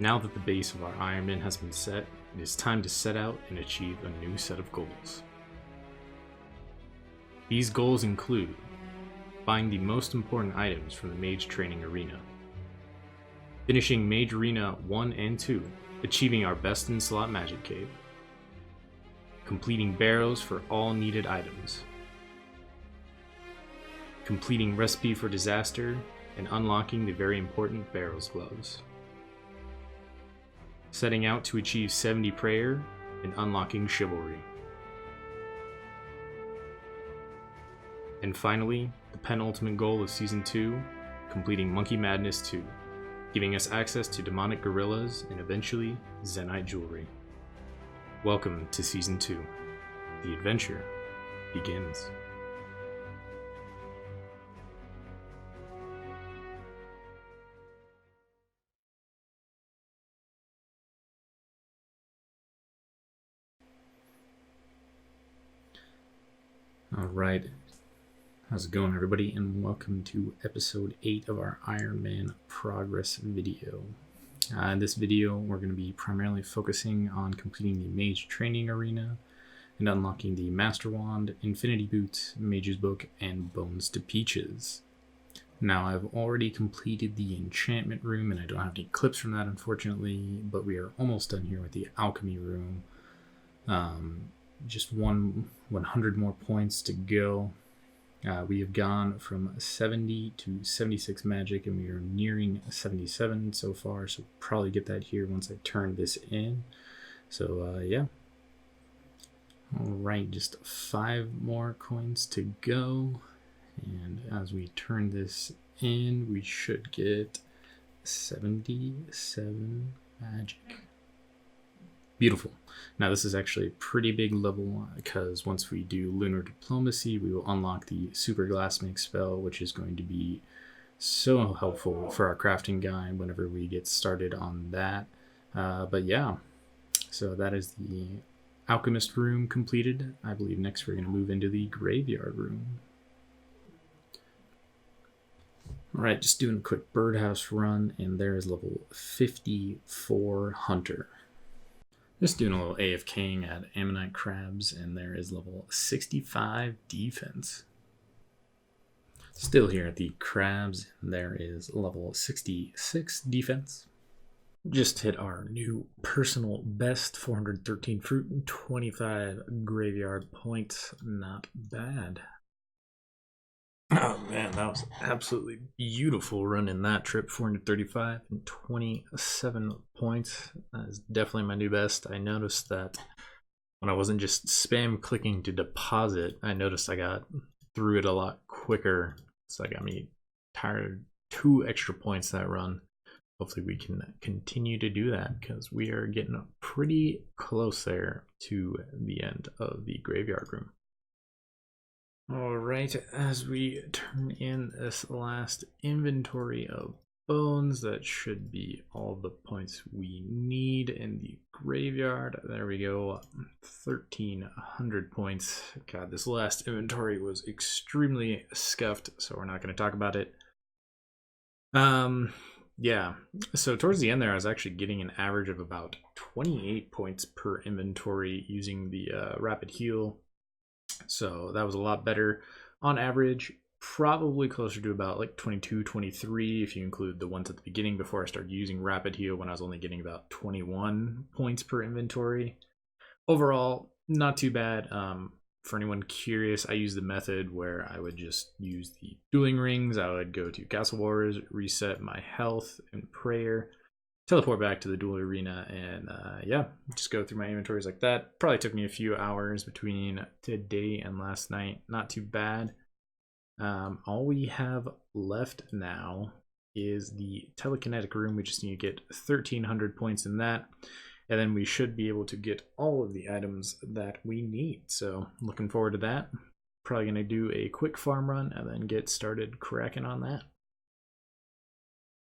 Now that the base of our Ironman has been set, it is time to set out and achieve a new set of goals. These goals include buying the most important items from the Mage training arena, finishing Mage Arena 1 and 2, achieving our best in slot magic cave, completing barrows for all needed items, completing Recipe for Disaster, and unlocking the very important Barrows gloves, setting out to achieve 70 Prayer, and unlocking Chivalry. And finally, the penultimate goal of Season 2, completing Monkey Madness 2, giving us access to demonic gorillas and eventually Zenyte jewelry. Welcome to Season 2. The adventure begins. Alright, how's it going everybody, and welcome to episode 8 of our Ironman progress video. In this video we're going to be primarily focusing on completing the Mage training arena and unlocking the Master Wand, Infinity Boot, Mage's Book, and Bones to Peaches. Now I've already completed the enchantment room and I don't have any clips from that unfortunately, but we are almost done here with the alchemy room. Just 100 more points to go. We have gone from 70 to 76 magic and we are nearing 77 so far, so probably get that here once I turn this in. So yeah. Alright, just 5 more coins to go, and as we turn this in we should get 77 magic. Beautiful. Now this is actually a pretty big level because once we do Lunar Diplomacy, we will unlock the Super Glassmaker spell, which is going to be so helpful for our crafting guide whenever we get started on that. But yeah, so that is the Alchemist room completed. I believe next we're going to move into the Graveyard room. Alright, just doing a quick birdhouse run, and there is level 54 Hunter. Just doing a little AFKing at Ammonite Crabs, and there is level 65 Defense. Still here at the Crabs, and there is level 66 Defense. Just hit our new personal best, 413 fruit and 25 graveyard points. Not bad. Oh man, that was absolutely beautiful running that trip. 435 and 27 points. That is definitely my new best. I noticed that when I wasn't just spam clicking to deposit, I noticed I got through it a lot quicker. So that got me tired. 2 extra points that run. Hopefully we can continue to do that because we are getting pretty close there to the end of the graveyard room. Alright, as we turn in this last inventory of bones, that should be all the points we need in the graveyard. There we go, 1,300 points. God, this last inventory was extremely scuffed, so we're not going to talk about it. Yeah, so towards the end there, I was actually getting an average of about 28 points per inventory using the rapid heal. So that was a lot better on average, probably closer to about like 22, 23 if you include the ones at the beginning before I started using rapid heal when I was only getting about 21 points per inventory. Overall, not too bad. For anyone curious, I use the method where I would just use the dueling rings. I would go to Castle Wars, reset my health and prayer, teleport back to the duel arena, and yeah, just go through my inventories like that. Probably took me a few hours between today and last night. Not too bad. All we have left now is the telekinetic room. We just need to get 1,300 points in that, and then we should be able to get all of the items that we need. So looking forward to that. Probably going to do a quick farm run and then get started cracking on that.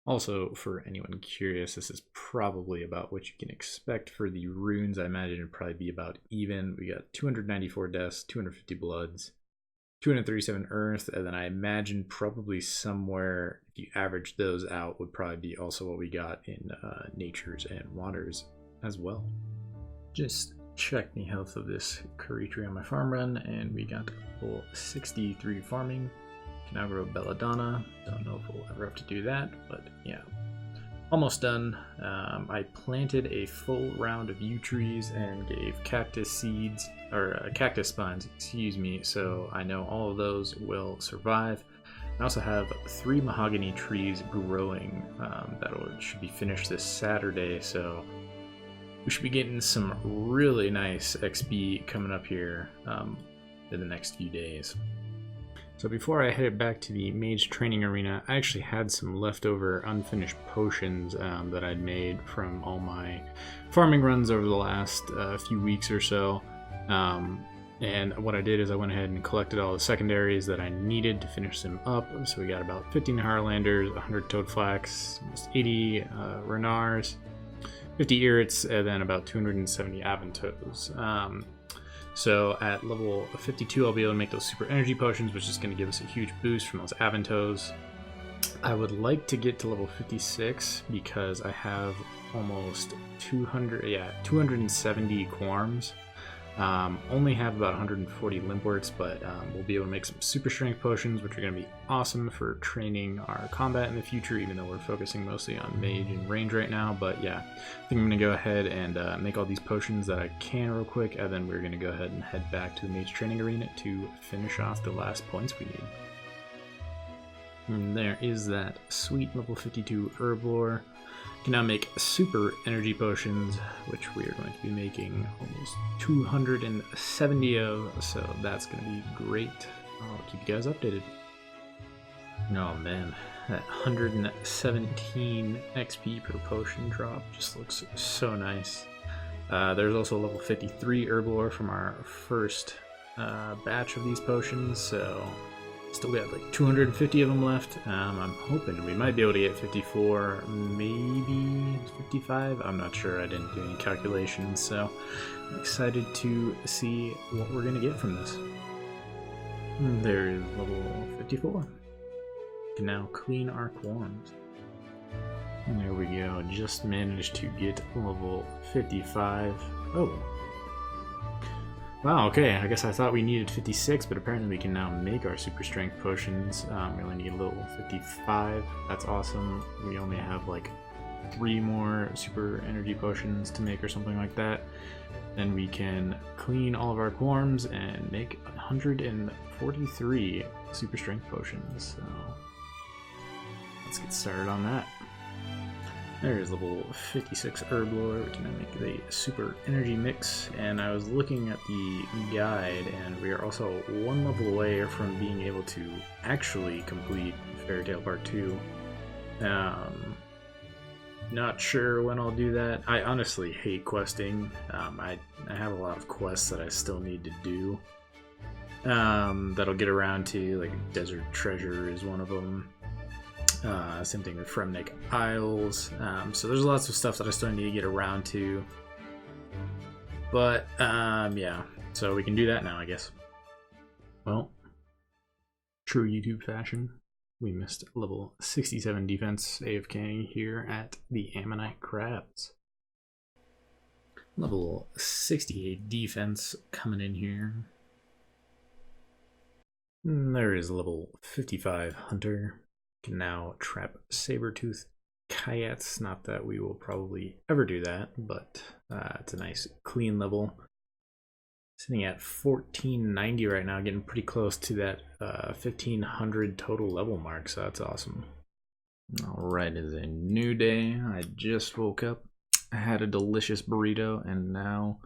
Also, for anyone curious, this is probably about what you can expect for the runes. I imagine it'd probably be about even. We got 294 deaths, 250 bloods, 237 earth, and then I imagine probably somewhere, if you average those out, would probably be also what we got in natures and waters as well. Just check the health of this curry tree on my farm run, and we got a full 63 farming. Can now grow belladonna. Don't know if we'll ever have to do that, but yeah. Almost done. I planted a full round of yew trees and gave cactus seeds, or cactus spines, excuse me, so I know all of those will survive. I also have 3 mahogany trees growing that should be finished this Saturday, so we should be getting some really nice XP coming up here in the next few days. So before I headed back to the Mage training arena, I actually had some leftover unfinished potions that I'd made from all my farming runs over the last few weeks or so. And what I did is I went ahead and collected all the secondaries that I needed to finish them up. So we got about 15 Heartlanders, 100 Toadflax, almost 80 Renars, 50 Irrits, and then about 270 Aventos. So at level 52, I'll be able to make those super energy potions, which is going to give us a huge boost from those Aventos. I would like to get to level 56 because I have almost 270 Quarms. Only have about 140 Limpworts, but we'll be able to make some super strength potions, which are going to be awesome for training our combat in the future, even though we're focusing mostly on mage and range right now. But yeah, I think I'm going to go ahead and make all these potions that I can real quick, and then we're going to go ahead and head back to the mage training arena to finish off the last points we need. And there is that sweet level 52 Herblore. Can now make super energy potions, which we are going to be making almost 270 of, so that's going to be great. I'll keep you guys updated. Oh man, that 117 XP per potion drop just looks so nice. There's also a level 53 Herblore from our first batch of these potions, so still got like 250 of them left. I'm hoping we might be able to get 54, maybe 55. I'm not sure. I didn't do any calculations, so I'm excited to see what we're going to get from this. There's level 54. We can now clean our Quarms. And there we go. Just managed to get level 55. Oh. Wow, okay, I guess I thought we needed 56, but apparently we can now make our super strength potions. We only need a level 55. That's awesome. We only have like 3 more super energy potions to make or something like that. Then we can clean all of our Quarms and make 143 super strength potions. So let's get started on that. There's level 56 Herblore. We can now make the super energy mix, and I was looking at the guide, and we are also 1 level away from being able to actually complete Fairy Tale Part 2. Not sure when I'll do that. I honestly hate questing. I have a lot of quests that I still need to do that I'll get around to, like Desert Treasure is one of them. Same thing with Fremnik Isles. So there's lots of stuff that I still need to get around to. But yeah, so we can do that now, I guess. Well, true YouTube fashion, we missed level 67 defense AFKing here at the Ammonite Crabs. Level 68 defense coming in here. And there is level 55 Hunter. Can now trap saber-tooth Kayats. Not that we will probably ever do that, but it's a nice clean level. Sitting at 1490 right now, getting pretty close to that 1500 total level mark, so that's awesome. Alright, it is a new day. I just woke up. I had a delicious burrito, and now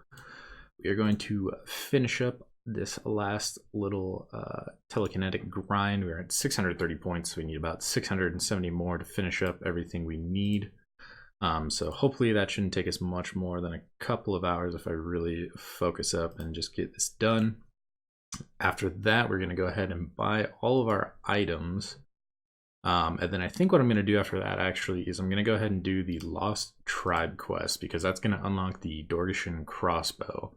we are going to finish up this last little telekinetic grind. We're at 630 points, so we need about 670 more to finish up everything we need. So hopefully that shouldn't take us much more than a couple of hours if I really focus up and just get this done. After that, we're going to go ahead and buy all of our items. And then I think what I'm going to do after that actually is I'm going to go ahead and do the Lost Tribe quest, because that's going to unlock the Dorgeshan crossbow.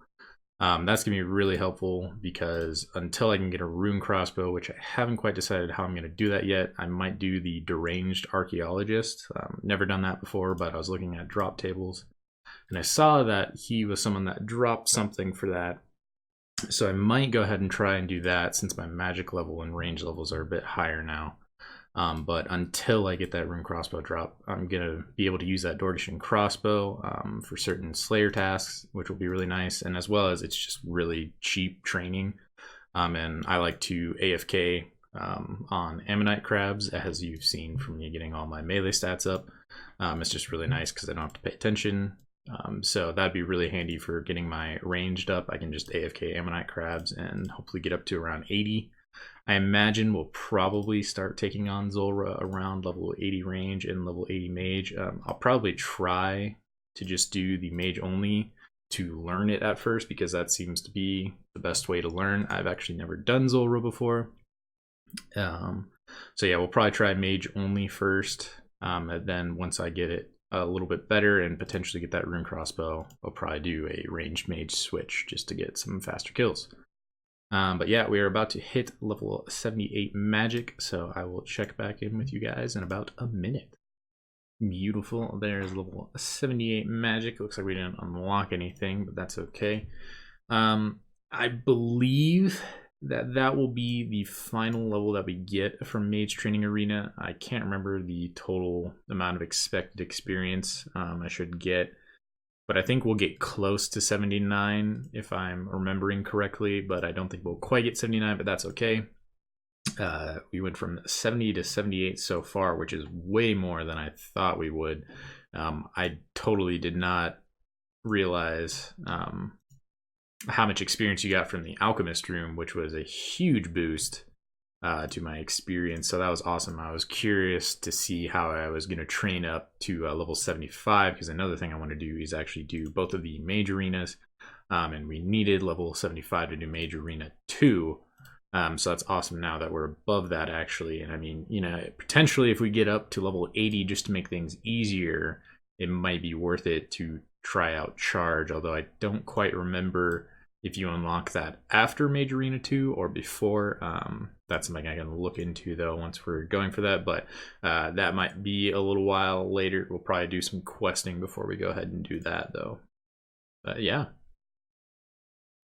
That's going to be really helpful because until I can get a rune crossbow, which I haven't quite decided how I'm going to do that yet, I might do the deranged archaeologist. Never done that before, but I was looking at drop tables and I saw that he was someone that dropped something for that. So I might go ahead and try and do that since my magic level and range levels are a bit higher now. But until I get that rune crossbow drop, I'm going to be able to use that Dorgishan crossbow for certain Slayer tasks, which will be really nice. And as well as it's just really cheap training. And I like to AFK on Ammonite crabs, as you've seen from me getting all my melee stats up. It's just really nice because I don't have to pay attention. So that'd be really handy for getting my ranged up. I can just AFK Ammonite crabs and hopefully get up to around 80. I imagine we'll probably start taking on Zulrah around level 80 range and level 80 mage. I'll probably try to just do the mage only to learn it at first because that seems to be the best way to learn. I've actually never done Zulrah before. So yeah, we'll probably try mage only first. And then once I get it a little bit better and potentially get that rune crossbow, I'll probably do a ranged mage switch just to get some faster kills. But yeah, we are about to hit level 78 magic, so I will check back in with you guys in about a minute. Beautiful. There's level 78 magic. Looks like we didn't unlock anything, but that's okay. I believe that will be the final level that we get from Mage Training Arena. I can't remember the total amount of expected experience I should get, but I think we'll get close to 79 if I'm remembering correctly, but I don't think we'll quite get 79, but that's okay. We went from 70 to 78 so far, which is way more than I thought we would. I totally did not realize how much experience you got from the Alchemist room, which was a huge boost to my experience. So that was awesome. I was curious to see how I was going to train up to level 75, because another thing I want to do is actually do both of the mage arenas, and we needed level 75 to do Mage Arena 2. So that's awesome now that we're above that, actually. And I mean, you know, potentially if we get up to level 80 just to make things easier, it might be worth it to try out Charge, although I don't quite remember if you unlock that after Mage Arena 2 or before. That's something I can look into though once we're going for that, but that might be a little while later. We'll probably do some questing before we go ahead and do that though. But yeah.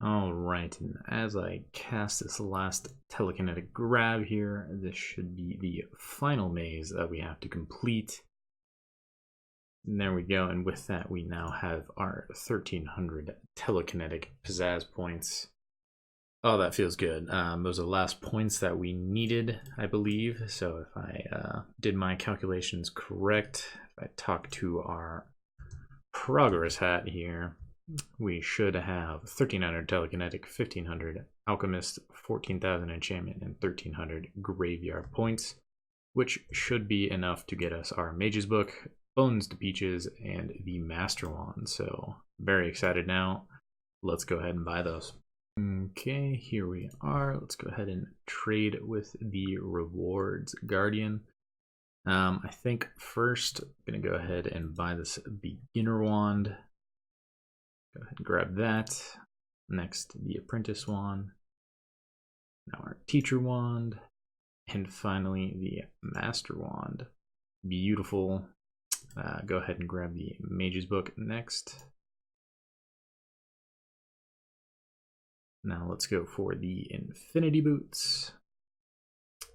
All right, and as I cast this last telekinetic grab here, this should be the final maze that we have to complete. And there we go, and with that we now have our 1300 telekinetic pizzazz points. Oh, that feels good. Those are the last points that we needed, I believe. So if I did my calculations correct, if I talk to our progress hat here, we should have 1300 telekinetic, 1500 alchemist, 14,000 enchantment, and 1300 graveyard points, which should be enough to get us our mage's book, bones to peaches, and the master wand. So very excited now. Let's go ahead and buy those. Okay, here we are. Let's go ahead and trade with the rewards guardian. I think first I'm gonna go ahead and buy this beginner wand. Go ahead and grab that. Next, the apprentice wand. Now our teacher wand. And finally, the master wand. Beautiful. Go ahead and grab the mage's book next. Now let's go for the infinity boots.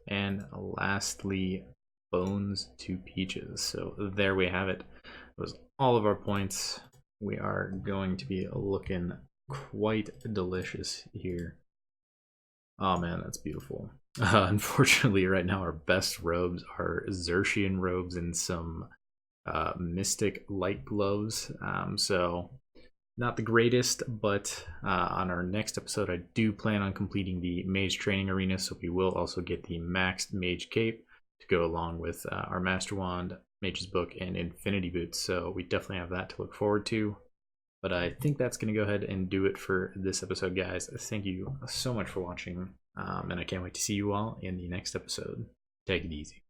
And lastly, bones to peaches. So there we have it. That was all of our points. We are going to be looking quite delicious here. Oh man, that's beautiful. Unfortunately, right now our best robes are Xerxian robes and some mystic light gloves. So not the greatest, but on our next episode I do plan on completing the Mage Training Arena, so we will also get the maxed Mage Cape to go along with our Master Wand, Mage's Book, and Infinity Boots. So we definitely have that to look forward to. But I think that's going to go ahead and do it for this episode, guys. Thank you so much for watching, and I can't wait to see you all in the next episode. Take it easy.